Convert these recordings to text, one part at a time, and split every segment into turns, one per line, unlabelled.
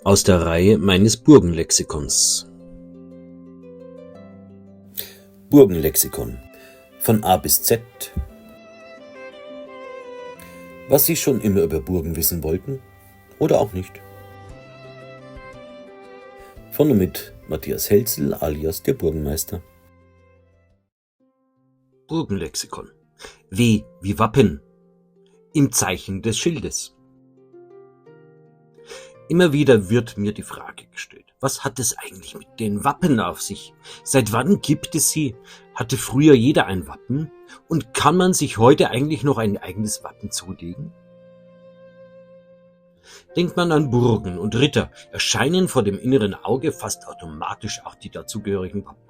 Aus der Reihe meines Burgenlexikons. Burgenlexikon von A bis Z. Was Sie schon immer über Burgen wissen wollten oder auch nicht. Von und mit Matthias Helzel alias der Burgenmeister. Burgenlexikon. W wie Wappen. Im Zeichen des Schildes. Immer wieder wird mir die Frage gestellt, was hat es eigentlich mit den Wappen auf sich? Seit wann gibt es sie? Hatte früher jeder ein Wappen? Und kann man sich heute eigentlich noch ein eigenes Wappen zulegen? Denkt man an Burgen und Ritter, erscheinen vor dem inneren Auge fast automatisch auch die dazugehörigen Wappen.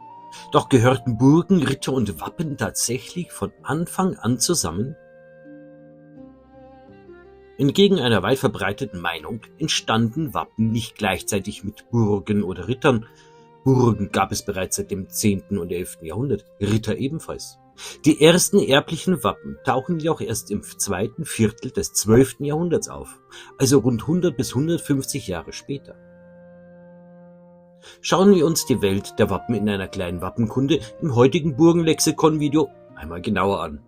Doch gehörten Burgen, Ritter und Wappen tatsächlich von Anfang an zusammen? Entgegen einer weit verbreiteten Meinung entstanden Wappen nicht gleichzeitig mit Burgen oder Rittern. Burgen gab es bereits seit dem 10. und 11. Jahrhundert, Ritter ebenfalls. Die ersten erblichen Wappen tauchen jedoch erst im zweiten Viertel des 12. Jahrhunderts auf, also rund 100 bis 150 Jahre später. Schauen wir uns die Welt der Wappen in einer kleinen Wappenkunde im heutigen Burgenlexikon-Video einmal genauer an.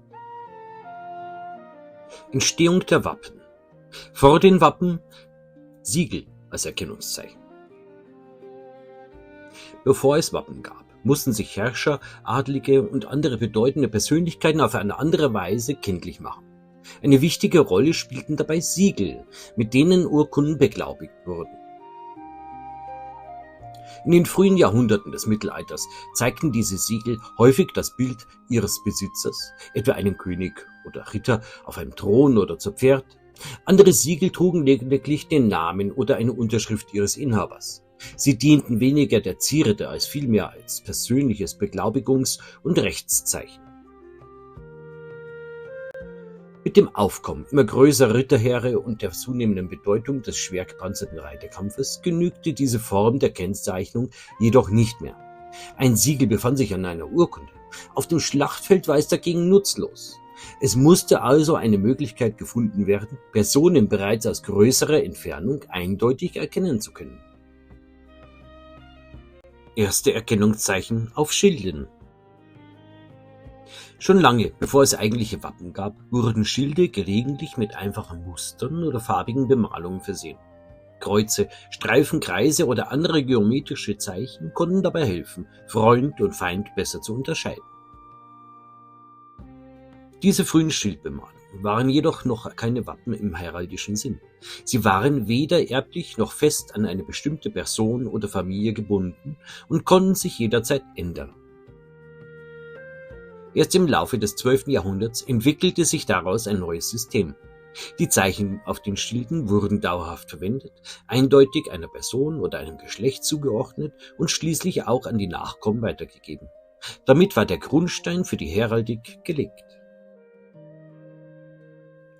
Entstehung der Wappen. Vor den Wappen Siegel als Erkennungszeichen. Bevor es Wappen gab, mussten sich Herrscher, Adlige und andere bedeutende Persönlichkeiten auf eine andere Weise kenntlich machen. Eine wichtige Rolle spielten dabei Siegel, mit denen Urkunden beglaubigt wurden. In den frühen Jahrhunderten des Mittelalters zeigten diese Siegel häufig das Bild ihres Besitzers, etwa einen König oder Ritter auf einem Thron oder zu Pferd. Andere Siegel trugen lediglich den Namen oder eine Unterschrift ihres Inhabers. Sie dienten weniger der Zierde als vielmehr als persönliches Beglaubigungs- und Rechtszeichen. Mit dem Aufkommen immer größerer Ritterheere und der zunehmenden Bedeutung des schwer gepanzerten Reiterkampfes genügte diese Form der Kennzeichnung jedoch nicht mehr. Ein Siegel befand sich an einer Urkunde. Auf dem Schlachtfeld war es dagegen nutzlos. Es musste also eine Möglichkeit gefunden werden, Personen bereits aus größerer Entfernung eindeutig erkennen zu können. Erste Erkennungszeichen auf Schilden. Schon lange, bevor es eigentliche Wappen gab, wurden Schilde gelegentlich mit einfachen Mustern oder farbigen Bemalungen versehen. Kreuze, Streifen, Kreise oder andere geometrische Zeichen konnten dabei helfen, Freund und Feind besser zu unterscheiden. Diese frühen Schildbemalungen waren jedoch noch keine Wappen im heraldischen Sinn. Sie waren weder erblich noch fest an eine bestimmte Person oder Familie gebunden und konnten sich jederzeit ändern. Erst im Laufe des 12. Jahrhunderts entwickelte sich daraus ein neues System. Die Zeichen auf den Schilden wurden dauerhaft verwendet, eindeutig einer Person oder einem Geschlecht zugeordnet und schließlich auch an die Nachkommen weitergegeben. Damit war der Grundstein für die Heraldik gelegt.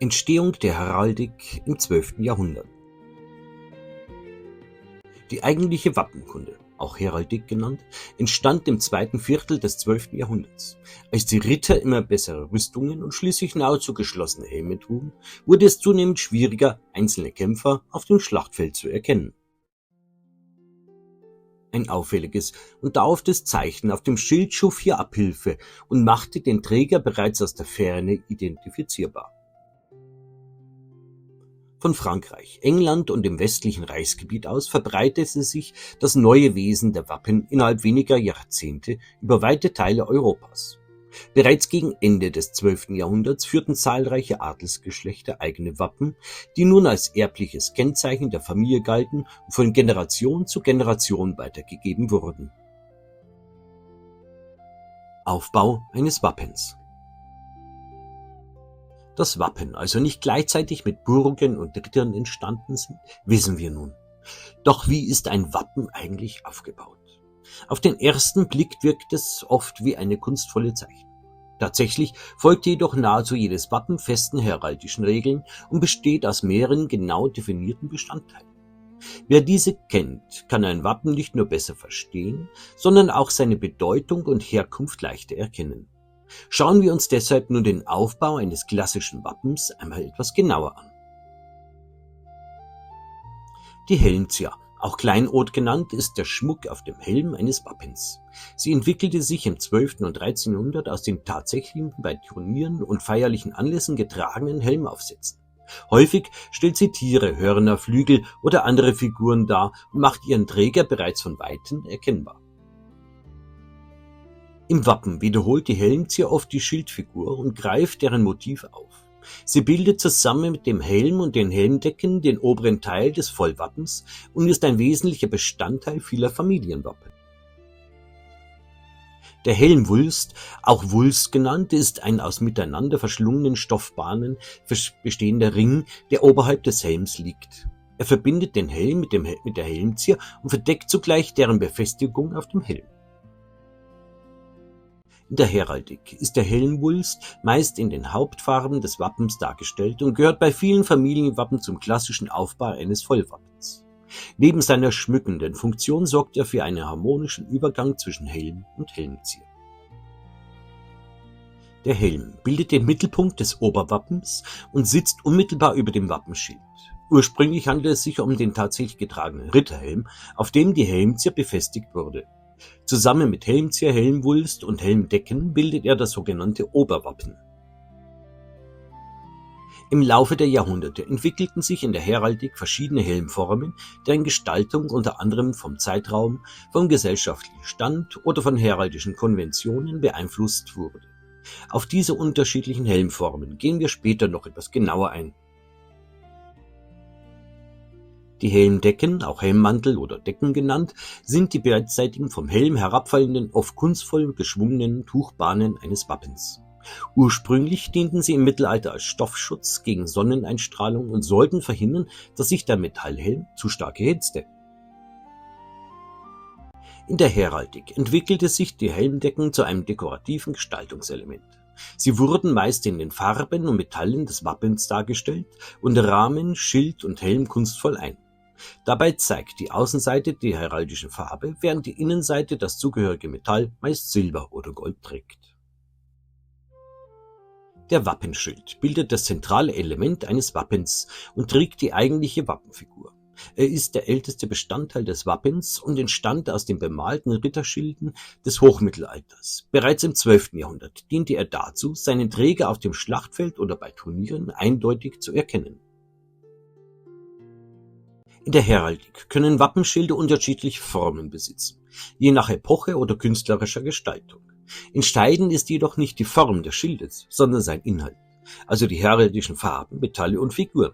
Entstehung der Heraldik im 12. Jahrhundert. Die eigentliche Wappenkunde, auch Heraldik genannt, entstand im zweiten Viertel des 12. Jahrhunderts. Als die Ritter immer bessere Rüstungen und schließlich nahezu geschlossene Helme trugen, wurde es zunehmend schwieriger, einzelne Kämpfer auf dem Schlachtfeld zu erkennen. Ein auffälliges und dauerhaftes Zeichen auf dem Schild schuf hier Abhilfe und machte den Träger bereits aus der Ferne identifizierbar. Von Frankreich, England und dem westlichen Reichsgebiet aus verbreitete sich das neue Wesen der Wappen innerhalb weniger Jahrzehnte über weite Teile Europas. Bereits gegen Ende des 12. Jahrhunderts führten zahlreiche Adelsgeschlechter eigene Wappen, die nun als erbliches Kennzeichen der Familie galten und von Generation zu Generation weitergegeben wurden. Aufbau eines Wappens. Dass Wappen also nicht gleichzeitig mit Burgen und Rittern entstanden sind, wissen wir nun. Doch wie ist ein Wappen eigentlich aufgebaut? Auf den ersten Blick wirkt es oft wie eine kunstvolle Zeichnung. Tatsächlich folgt jedoch nahezu jedes Wappen festen heraldischen Regeln und besteht aus mehreren genau definierten Bestandteilen. Wer diese kennt, kann ein Wappen nicht nur besser verstehen, sondern auch seine Bedeutung und Herkunft leichter erkennen. Schauen wir uns deshalb nun den Aufbau eines klassischen Wappens einmal etwas genauer an. Die Helmzier, Auch Kleinod genannt, ist der Schmuck auf dem Helm eines Wappens. Sie entwickelte sich im 12. und 13. Jahrhundert aus den tatsächlichen bei Turnieren und feierlichen Anlässen getragenen Helmaufsätzen. Häufig stellt sie Tiere, Hörner, Flügel oder andere Figuren dar und macht ihren Träger bereits von Weitem erkennbar. Im Wappen wiederholt die Helmzier oft die Schildfigur und greift deren Motiv auf. Sie bildet zusammen mit dem Helm und den Helmdecken den oberen Teil des Vollwappens und ist ein wesentlicher Bestandteil vieler Familienwappen. Der Helmwulst, auch Wulst genannt, ist ein aus miteinander verschlungenen Stoffbahnen bestehender Ring, der oberhalb des Helms liegt. Er verbindet den Helm mit der Helmzier und verdeckt zugleich deren Befestigung auf dem Helm. In der Heraldik ist der Helmwulst meist in den Hauptfarben des Wappens dargestellt und gehört bei vielen Familienwappen zum klassischen Aufbau eines Vollwappens. Neben seiner schmückenden Funktion sorgt er für einen harmonischen Übergang zwischen Helm und Helmzier. Der Helm bildet den Mittelpunkt des Oberwappens und sitzt unmittelbar über dem Wappenschild. Ursprünglich handelt es sich um den tatsächlich getragenen Ritterhelm, auf dem die Helmzier befestigt wurde. Zusammen mit Helmzier, Helmwulst und Helmdecken bildet er das sogenannte Oberwappen. Im Laufe der Jahrhunderte entwickelten sich in der Heraldik verschiedene Helmformen, deren Gestaltung unter anderem vom Zeitraum, vom gesellschaftlichen Stand oder von heraldischen Konventionen beeinflusst wurde. Auf diese unterschiedlichen Helmformen gehen wir später noch etwas genauer ein. Die Helmdecken, auch Helmmantel oder Decken genannt, sind die beidseitigen vom Helm herabfallenden, oft kunstvoll geschwungenen Tuchbahnen eines Wappens. Ursprünglich dienten sie im Mittelalter als Stoffschutz gegen Sonneneinstrahlung und sollten verhindern, dass sich der Metallhelm zu stark erhitzte. In der Heraldik entwickelte sich die Helmdecken zu einem dekorativen Gestaltungselement. Sie wurden meist in den Farben und Metallen des Wappens dargestellt und rahmen Schild und Helm kunstvoll ein. Dabei zeigt die Außenseite die heraldische Farbe, während die Innenseite das zugehörige Metall, meist Silber oder Gold, trägt. Der Wappenschild bildet das zentrale Element eines Wappens und trägt die eigentliche Wappenfigur. Er ist der älteste Bestandteil des Wappens und entstand aus den bemalten Ritterschilden des Hochmittelalters. Bereits im 12. Jahrhundert diente er dazu, seinen Träger auf dem Schlachtfeld oder bei Turnieren eindeutig zu erkennen. In der Heraldik können Wappenschilde unterschiedliche Formen besitzen, je nach Epoche oder künstlerischer Gestaltung. Entscheidend ist jedoch nicht die Form des Schildes, sondern sein Inhalt, also die heraldischen Farben, Metalle und Figuren.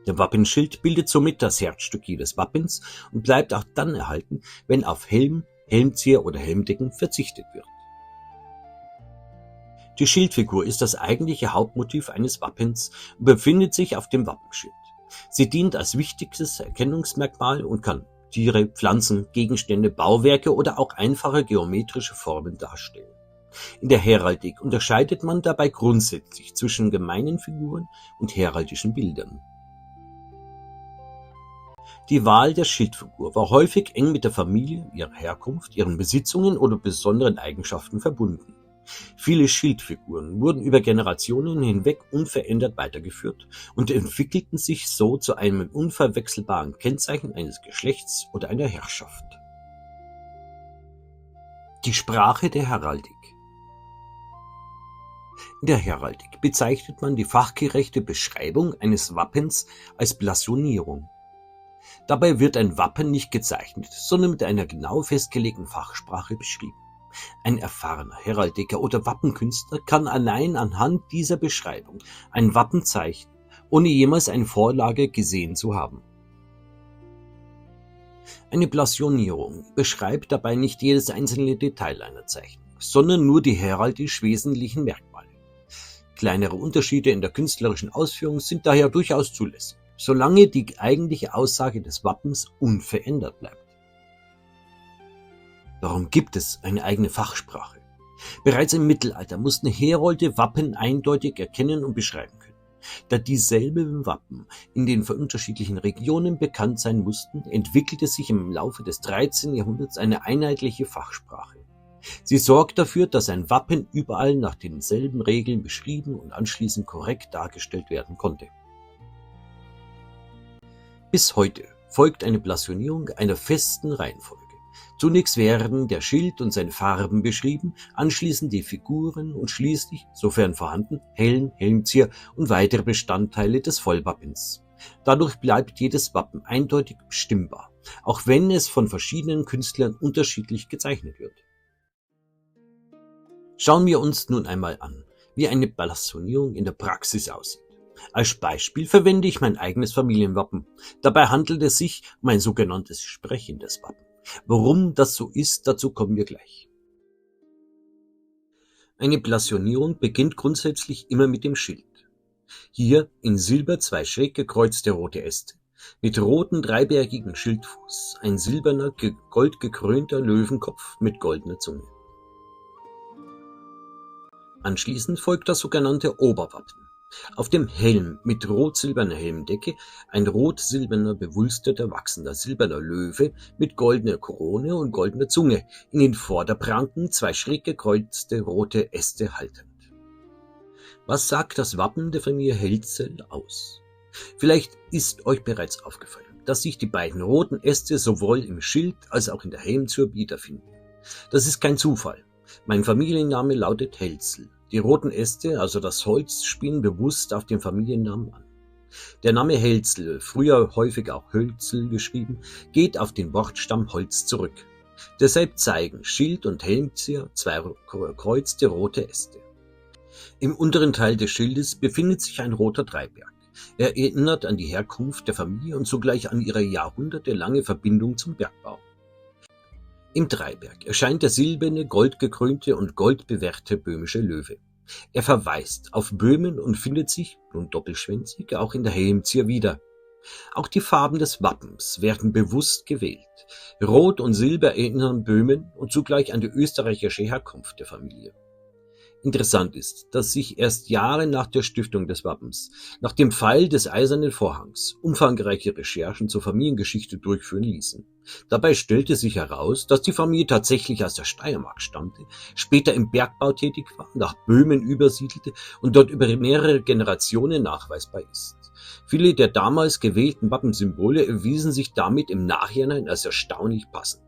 Der Wappenschild bildet somit das Herzstück jedes Wappens und bleibt auch dann erhalten, wenn auf Helm, Helmzier oder Helmdecken verzichtet wird. Die Schildfigur ist das eigentliche Hauptmotiv eines Wappens und befindet sich auf dem Wappenschild. Sie dient als wichtigstes Erkennungsmerkmal und kann Tiere, Pflanzen, Gegenstände, Bauwerke oder auch einfache geometrische Formen darstellen. In der Heraldik unterscheidet man dabei grundsätzlich zwischen gemeinen Figuren und heraldischen Bildern. Die Wahl der Schildfigur war häufig eng mit der Familie, ihrer Herkunft, ihren Besitzungen oder besonderen Eigenschaften verbunden. Viele Schildfiguren wurden über Generationen hinweg unverändert weitergeführt und entwickelten sich so zu einem unverwechselbaren Kennzeichen eines Geschlechts oder einer Herrschaft. Die Sprache der Heraldik. In der Heraldik bezeichnet man die fachgerechte Beschreibung eines Wappens als Blasonierung. Dabei wird ein Wappen nicht gezeichnet, sondern mit einer genau festgelegten Fachsprache beschrieben. Ein erfahrener Heraldiker oder Wappenkünstler kann allein anhand dieser Beschreibung ein Wappen zeichnen, ohne jemals eine Vorlage gesehen zu haben. Eine Blasonierung beschreibt dabei nicht jedes einzelne Detail einer Zeichnung, sondern nur die heraldisch wesentlichen Merkmale. Kleinere Unterschiede in der künstlerischen Ausführung sind daher durchaus zulässig, solange die eigentliche Aussage des Wappens unverändert bleibt. Warum gibt es eine eigene Fachsprache? Bereits im Mittelalter mussten Herolde Wappen eindeutig erkennen und beschreiben können. Da dieselben Wappen in den unterschiedlichen Regionen bekannt sein mussten, entwickelte sich im Laufe des 13. Jahrhunderts eine einheitliche Fachsprache. Sie sorgt dafür, dass ein Wappen überall nach denselben Regeln beschrieben und anschließend korrekt dargestellt werden konnte. Bis heute folgt eine Blasonierung einer festen Reihenfolge. Zunächst werden der Schild und seine Farben beschrieben, anschließend die Figuren und schließlich, sofern vorhanden, Helm, Helmzier und weitere Bestandteile des Vollwappens. Dadurch bleibt jedes Wappen eindeutig bestimmbar, auch wenn es von verschiedenen Künstlern unterschiedlich gezeichnet wird. Schauen wir uns nun einmal an, wie eine Blasonierung in der Praxis aussieht. Als Beispiel verwende ich mein eigenes Familienwappen. Dabei handelt es sich um ein sogenanntes sprechendes Wappen. Warum das so ist, dazu kommen wir gleich. Eine Blasonierung beginnt grundsätzlich immer mit dem Schild. Hier in Silber 2 schräg gekreuzte rote Äste, mit roten dreibergigen Schildfuß, ein silberner, goldgekrönter Löwenkopf mit goldener Zunge. Anschließend folgt das sogenannte Oberwappen. Auf dem Helm mit rot-silberner Helmdecke ein rot-silberner bewulsteter wachsender silberner Löwe mit goldener Krone und goldener Zunge, in den Vorderpranken 2 schräg gekreuzte rote Äste haltend. Was sagt das Wappen der Familie Heltzel aus? Vielleicht ist euch bereits aufgefallen, dass sich die beiden roten Äste sowohl im Schild als auch in der Helmzür wiederfinden. Das ist kein Zufall. Mein Familienname lautet Heltzel. Die roten Äste, also das Holz, spielen bewusst auf den Familiennamen an. Der Name Heltzel, früher häufig auch Hölzel geschrieben, geht auf den Wortstamm Holz zurück. Deshalb zeigen Schild und Helmzier 2 gekreuzte rote Äste. Im unteren Teil des Schildes befindet sich ein roter Dreiberg. Er erinnert an die Herkunft der Familie und zugleich an ihre jahrhundertelange Verbindung zum Bergbau. Im Dreiberg erscheint der silberne, goldgekrönte und goldbewehrte böhmische Löwe. Er verweist auf Böhmen und findet sich, nun doppelschwänzig, auch in der Helmzier wieder. Auch die Farben des Wappens werden bewusst gewählt. Rot und Silber erinnern an Böhmen und zugleich an die österreichische Herkunft der Familie. Interessant ist, dass sich erst Jahre nach der Stiftung des Wappens, nach dem Fall des Eisernen Vorhangs, umfangreiche Recherchen zur Familiengeschichte durchführen ließen. Dabei stellte sich heraus, dass die Familie tatsächlich aus der Steiermark stammte, später im Bergbau tätig war, nach Böhmen übersiedelte und dort über mehrere Generationen nachweisbar ist. Viele der damals gewählten Wappensymbole erwiesen sich damit im Nachhinein als erstaunlich passend.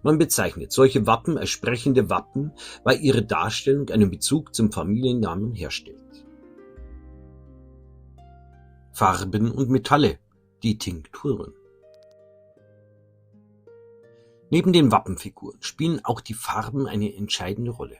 Man bezeichnet solche Wappen als sprechende Wappen, weil ihre Darstellung einen Bezug zum Familiennamen herstellt. Farben und Metalle, die Tinkturen. Neben den Wappenfiguren spielen auch die Farben eine entscheidende Rolle.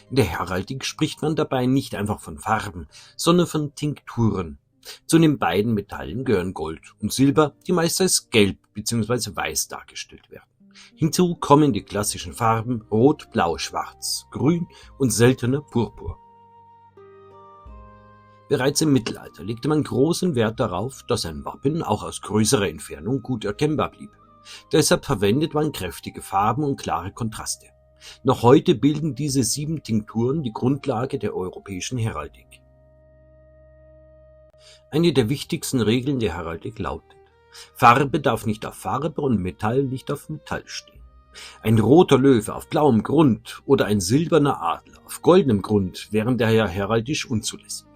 In der Heraldik spricht man dabei nicht einfach von Farben, sondern von Tinkturen. Zu den beiden Metallen gehören Gold und Silber, die meist als gelb bzw. weiß dargestellt werden. Hinzu kommen die klassischen Farben Rot, Blau, Schwarz, Grün und seltener Purpur. Bereits im Mittelalter legte man großen Wert darauf, dass ein Wappen auch aus größerer Entfernung gut erkennbar blieb. Deshalb verwendet man kräftige Farben und klare Kontraste. Noch heute bilden diese 7 Tinkturen die Grundlage der europäischen Heraldik. Eine der wichtigsten Regeln der Heraldik lautet: Farbe darf nicht auf Farbe und Metall nicht auf Metall stehen. Ein roter Löwe auf blauem Grund oder ein silberner Adler auf goldenem Grund wären daher heraldisch unzulässig.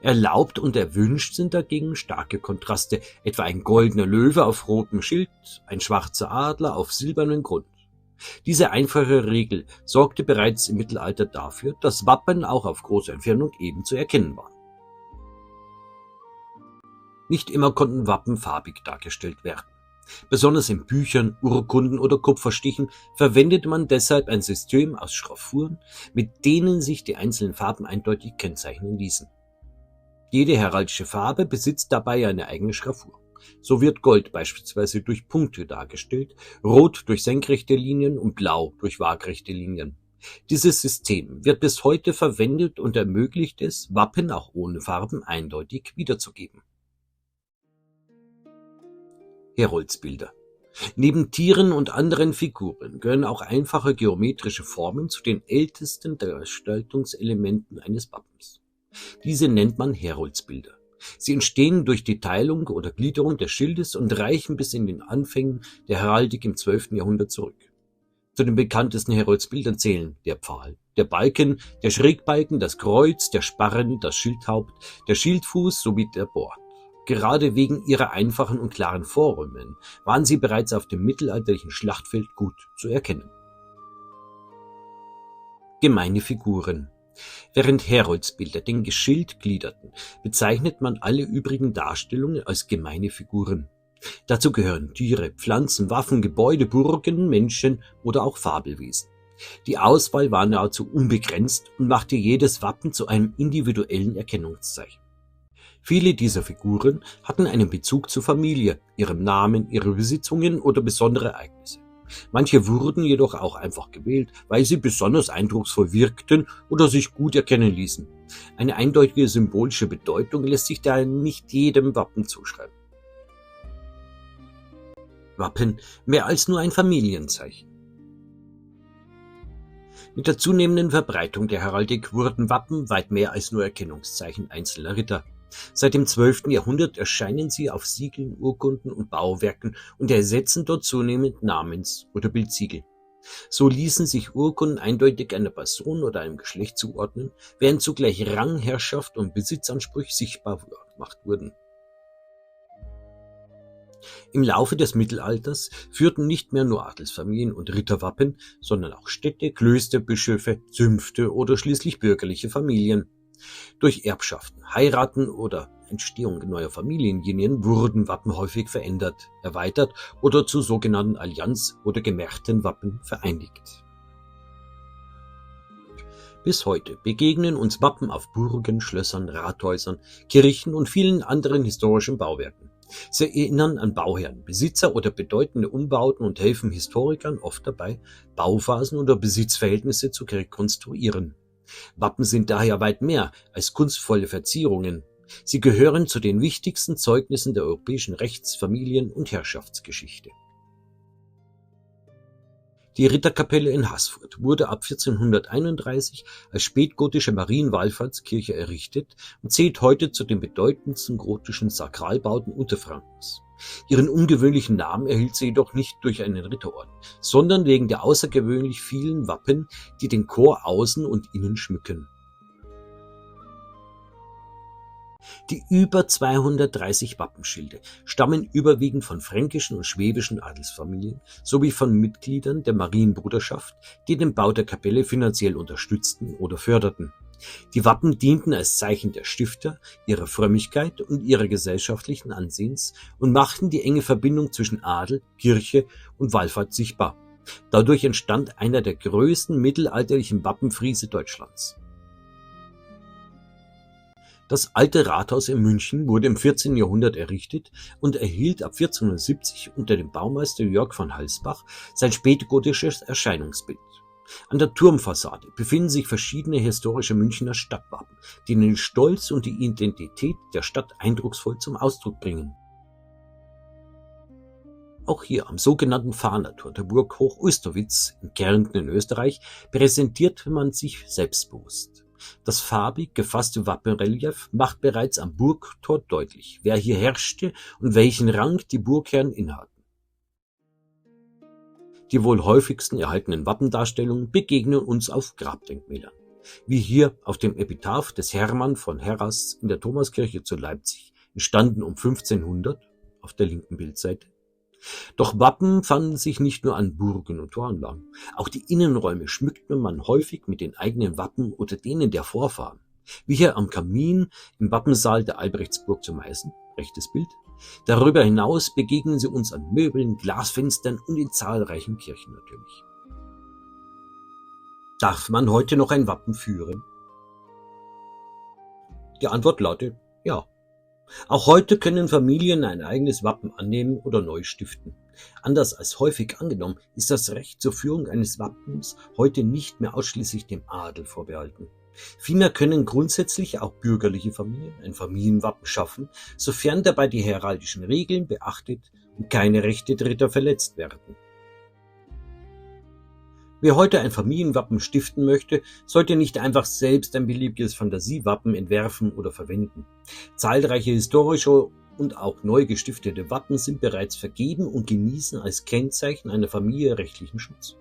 Erlaubt und erwünscht sind dagegen starke Kontraste, etwa ein goldener Löwe auf rotem Schild, ein schwarzer Adler auf silbernem Grund. Diese einfache Regel sorgte bereits im Mittelalter dafür, dass Wappen auch auf große Entfernung eben zu erkennen waren. Nicht immer konnten Wappen farbig dargestellt werden. Besonders in Büchern, Urkunden oder Kupferstichen verwendete man deshalb ein System aus Schraffuren, mit denen sich die einzelnen Farben eindeutig kennzeichnen ließen. Jede heraldische Farbe besitzt dabei eine eigene Schraffur. So wird Gold beispielsweise durch Punkte dargestellt, Rot durch senkrechte Linien und Blau durch waagrechte Linien. Dieses System wird bis heute verwendet und ermöglicht es, Wappen auch ohne Farben eindeutig wiederzugeben. Heroldsbilder. Neben Tieren und anderen Figuren gehören auch einfache geometrische Formen zu den ältesten Gestaltungselementen eines Wappens. Diese nennt man Heroldsbilder. Sie entstehen durch die Teilung oder Gliederung des Schildes und reichen bis in den Anfängen der Heraldik im 12. Jahrhundert zurück. Zu den bekanntesten Heroldsbildern zählen der Pfahl, der Balken, der Schrägbalken, das Kreuz, der Sparren, das Schildhaupt, der Schildfuß sowie der Bord. Gerade wegen ihrer einfachen und klaren Formen waren sie bereits auf dem mittelalterlichen Schlachtfeld gut zu erkennen. Gemeine Figuren. Während Heroldsbilder den Geschild gliederten, bezeichnet man alle übrigen Darstellungen als gemeine Figuren. Dazu gehören Tiere, Pflanzen, Waffen, Gebäude, Burgen, Menschen oder auch Fabelwesen. Die Auswahl war nahezu unbegrenzt und machte jedes Wappen zu einem individuellen Erkennungszeichen. Viele dieser Figuren hatten einen Bezug zur Familie, ihrem Namen, ihre Besitzungen oder besondere Ereignisse. Manche wurden jedoch auch einfach gewählt, weil sie besonders eindrucksvoll wirkten oder sich gut erkennen ließen. Eine eindeutige symbolische Bedeutung lässt sich daher nicht jedem Wappen zuschreiben. Wappen mehr als nur ein Familienzeichen. Mit der zunehmenden Verbreitung der Heraldik wurden Wappen weit mehr als nur Erkennungszeichen einzelner Ritter. Seit dem 12. Jahrhundert erscheinen sie auf Siegeln, Urkunden und Bauwerken und ersetzen dort zunehmend Namens- oder Bildsiegel. So ließen sich Urkunden eindeutig einer Person oder einem Geschlecht zuordnen, während zugleich Rang, Herrschaft und Besitzansprüche sichtbar gemacht wurden. Im Laufe des Mittelalters führten nicht mehr nur Adelsfamilien und Ritterwappen, sondern auch Städte, Klöster, Bischöfe, Zünfte oder schließlich bürgerliche Familien. Durch Erbschaften, Heiraten oder Entstehung neuer Familienlinien wurden Wappen häufig verändert, erweitert oder zu sogenannten Allianz- oder Gemertenwappen vereinigt. Bis heute begegnen uns Wappen auf Burgen, Schlössern, Rathäusern, Kirchen und vielen anderen historischen Bauwerken. Sie erinnern an Bauherren, Besitzer oder bedeutende Umbauten und helfen Historikern oft dabei, Bauphasen oder Besitzverhältnisse zu rekonstruieren. Wappen sind daher weit mehr als kunstvolle Verzierungen. Sie gehören zu den wichtigsten Zeugnissen der europäischen Rechts-, Familien- und Herrschaftsgeschichte. Die Ritterkapelle in Haßfurt wurde ab 1431 als spätgotische Marienwallfahrtskirche errichtet und zählt heute zu den bedeutendsten gotischen Sakralbauten Unterfrankens. Ihren ungewöhnlichen Namen erhielt sie jedoch nicht durch einen Ritterorden, sondern wegen der außergewöhnlich vielen Wappen, die den Chor außen und innen schmücken. Die über 230 Wappenschilde stammen überwiegend von fränkischen und schwäbischen Adelsfamilien sowie von Mitgliedern der Marienbruderschaft, die den Bau der Kapelle finanziell unterstützten oder förderten. Die Wappen dienten als Zeichen der Stifter, ihrer Frömmigkeit und ihrer gesellschaftlichen Ansehens und machten die enge Verbindung zwischen Adel, Kirche und Wallfahrt sichtbar. Dadurch entstand einer der größten mittelalterlichen Wappenfriese Deutschlands. Das Alte Rathaus in München wurde im 14. Jahrhundert errichtet und erhielt ab 1470 unter dem Baumeister Jörg von Halsbach sein spätgotisches Erscheinungsbild. An der Turmfassade befinden sich verschiedene historische Münchner Stadtwappen, die den Stolz und die Identität der Stadt eindrucksvoll zum Ausdruck bringen. Auch hier am sogenannten Fahnertor der Burg Hoch-Oesterwitz in Kärnten in Österreich präsentiert man sich selbstbewusst. Das farbig gefasste Wappenrelief macht bereits am Burgtor deutlich, wer hier herrschte und welchen Rang die Burgherren innehatten. Die wohl häufigsten erhaltenen Wappendarstellungen begegnen uns auf Grabdenkmälern, wie hier auf dem Epitaph des Hermann von Herras in der Thomaskirche zu Leipzig, entstanden um 1500 auf der linken Bildseite. Doch Wappen fanden sich nicht nur an Burgen und Toranlagen. Auch die Innenräume schmückte man häufig mit den eigenen Wappen oder denen der Vorfahren. Wie hier am Kamin im Wappensaal der Albrechtsburg zu Meißen, rechtes Bild. Darüber hinaus begegnen sie uns an Möbeln, Glasfenstern und in zahlreichen Kirchen natürlich. Darf man heute noch ein Wappen führen? Die Antwort lautet ja. Auch heute können Familien ein eigenes Wappen annehmen oder neu stiften. Anders als häufig angenommen, ist das Recht zur Führung eines Wappens heute nicht mehr ausschließlich dem Adel vorbehalten. Vielmehr können grundsätzlich auch bürgerliche Familien ein Familienwappen schaffen, sofern dabei die heraldischen Regeln beachtet und keine Rechte Dritter verletzt werden. Wer heute ein Familienwappen stiften möchte, sollte nicht einfach selbst ein beliebiges Fantasiewappen entwerfen oder verwenden. Zahlreiche historische und auch neu gestiftete Wappen sind bereits vergeben und genießen als Kennzeichen einer Familie rechtlichen Schutz.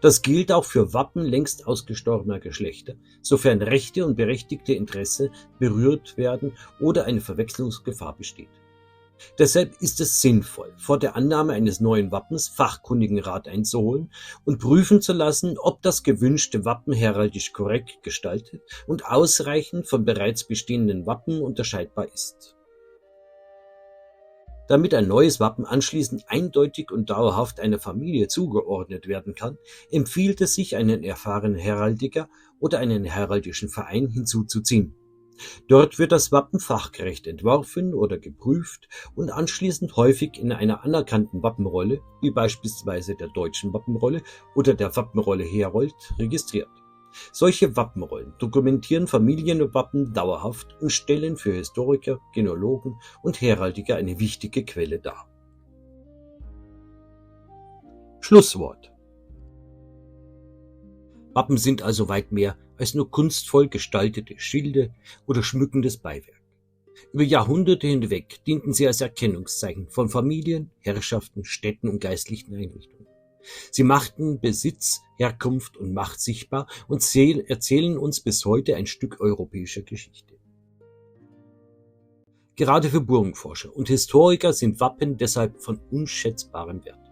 Das gilt auch für Wappen längst ausgestorbener Geschlechter, sofern Rechte und berechtigte Interesse berührt werden oder eine Verwechslungsgefahr besteht. Deshalb ist es sinnvoll, vor der Annahme eines neuen Wappens fachkundigen Rat einzuholen und prüfen zu lassen, ob das gewünschte Wappen heraldisch korrekt gestaltet und ausreichend von bereits bestehenden Wappen unterscheidbar ist. Damit ein neues Wappen anschließend eindeutig und dauerhaft einer Familie zugeordnet werden kann, empfiehlt es sich, einen erfahrenen Heraldiker oder einen heraldischen Verein hinzuzuziehen. Dort wird das Wappen fachgerecht entworfen oder geprüft und anschließend häufig in einer anerkannten Wappenrolle, wie beispielsweise der Deutschen Wappenrolle oder der Wappenrolle Herold, registriert. Solche Wappenrollen dokumentieren Familienwappen dauerhaft und stellen für Historiker, Genealogen und Heraldiker eine wichtige Quelle dar. Schlusswort. Wappen sind also weit mehr als nur kunstvoll gestaltete Schilde oder schmückendes Beiwerk. Über Jahrhunderte hinweg dienten sie als Erkennungszeichen von Familien, Herrschaften, Städten und geistlichen Einrichtungen. Sie machten Besitz, Herkunft und Macht sichtbar und erzählen uns bis heute ein Stück europäischer Geschichte. Gerade für Burgenforscher und Historiker sind Wappen deshalb von unschätzbarem Wert.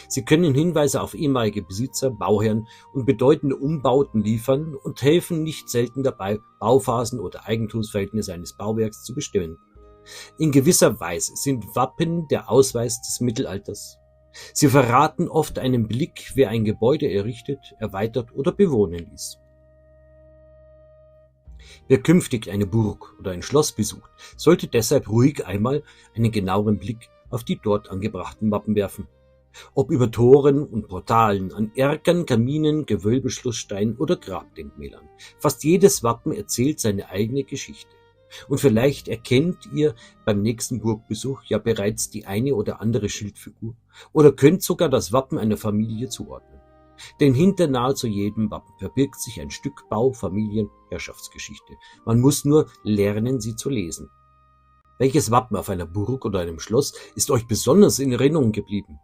Sie können Hinweise auf ehemalige Besitzer, Bauherren und bedeutende Umbauten liefern und helfen nicht selten dabei, Bauphasen oder Eigentumsverhältnisse eines Bauwerks zu bestimmen. In gewisser Weise sind Wappen der Ausweis des Mittelalters. Sie verraten oft einen Blick, wer ein Gebäude errichtet, erweitert oder bewohnen ließ. Wer künftig eine Burg oder ein Schloss besucht, sollte deshalb ruhig einmal einen genaueren Blick auf die dort angebrachten Wappen werfen. Ob über Toren und Portalen, an Erkern, Kaminen, Gewölbeschlusssteinen oder Grabdenkmälern. Fast jedes Wappen erzählt seine eigene Geschichte. Und vielleicht erkennt ihr beim nächsten Burgbesuch ja bereits die eine oder andere Schildfigur oder könnt sogar das Wappen einer Familie zuordnen. Denn hinter nahezu jedem Wappen verbirgt sich ein Stück Bau-, Familien-, Herrschaftsgeschichte. Man muss nur lernen, sie zu lesen. Welches Wappen auf einer Burg oder einem Schloss ist euch besonders in Erinnerung geblieben?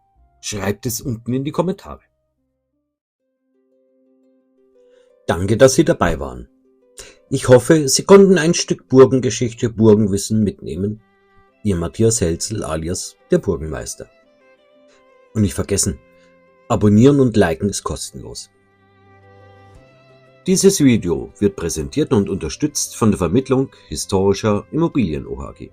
Schreibt es unten in die Kommentare. Danke, dass Sie dabei waren. Ich hoffe, Sie konnten ein Stück Burgengeschichte, Burgenwissen mitnehmen. Ihr Matthias Helzel alias der Burgenmeister. Und nicht vergessen, abonnieren und liken ist kostenlos. Dieses Video wird präsentiert und unterstützt von der Vermittlung Historischer Immobilien OHG.